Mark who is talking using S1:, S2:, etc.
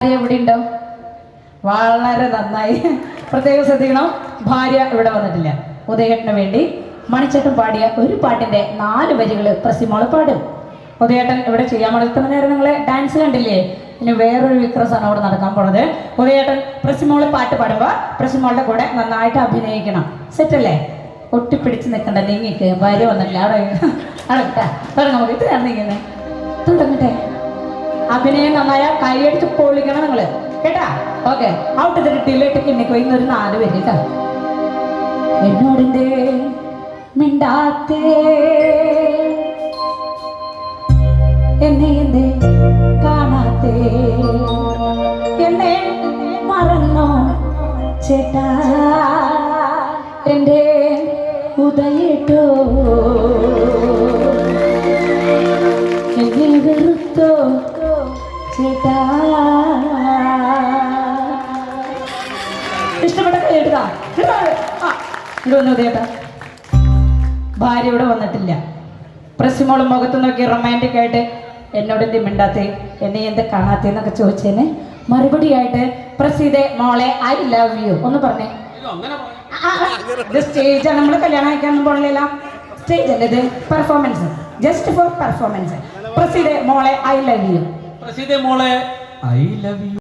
S1: ഇവിടെ ഉണ്ടോ? വളരെ നന്നായി. പ്രത്യേകം ശ്രദ്ധിക്കണം, ഭാര്യ ഇവിടെ വന്നിട്ടില്ല. ഉദയേട്ടന് വേണ്ടി മണിച്ചേട്ടൻ പാടിയ ഒരു പാട്ടിന്റെ 4 വരികൾ പ്രസിമോള് പാടും. ഉദയേട്ടൻ ഇവിടെ ചെയ്യാൻ നടക്കുന്ന നേരം നിങ്ങളെ ഡാൻസ് കണ്ടില്ലേ? ഇനി വേറൊരു വിക്രസാണ് അവിടെ നടക്കാൻ പോണത്. ഉദയേട്ടൻ പ്രസിമോള് പാട്ട് പാടുമ്പോൾ പ്രസിമോളുടെ കൂടെ നന്നായിട്ട് അഭിനയിക്കണം. സെറ്റല്ലേ? ഒട്ടിപ്പിടിച്ച് നിൽക്കണ്ട, നീങ്ങിക്ക്. ഭാര്യ വന്നിട്ടില്ല. അവിടെ തുടങ്ങാം. നമുക്ക് ഇത്രയാണ് നീങ്ങുന്നത്. തുടങ്ങട്ടെ. അഭിനയം നന്നായ കൈയടിച്ച് പൊളിക്കണം നിങ്ങള്, കേട്ടാ? ഓക്കെ. ഔട്ട് തിട്ടിലേക്ക് ഇന്നിക്ക് ഇന്നൊരു 4 പേര് കേട്ടാ. എന്നോടിന്റെ മിണ്ടാത്തേ, എന്നെ എന്തേ കാണാത്തേ, എന്നെ മറന്നോ ചേട്ടാ, എന്റെ ഉദയേട്ടോ, എന്നെ വെറുത്തോ ചേട്ടാ. ഇഷ്ടപ്പെട്ട കേട്ടാ. ഉദയേട്ടാ, ഭാര്യ ഇവിടെ വന്നിട്ടില്ല. പ്രസിമോളും മുഖത്ത് നോക്കി റൊമാൻറ്റിക് ആയിട്ട് എന്നോട് എന്ത് മിണ്ടാത്തേ, എന്നെ എന്ത് കാണാത്തേന്നൊക്കെ ചോദിച്ചേന് മറുപടിയായിട്ട് പ്രസീതെ മോളെ ഐ ലവ് യു ഒന്ന് പറഞ്ഞേ. സ്റ്റേജാണ്, നമ്മൾ കല്യാണം അയക്കാനൊന്നും പോണില്ല. സ്റ്റേജ് അല്ലേ ഇത്, പെർഫോമൻസ്, ജസ്റ്റ് ഫോർ പെർഫോമൻസ്. പ്രസീതെ മോളെ ഐ ലവ് യു.
S2: പ്രസീതെ മോളെ ഐ ലവ് യു.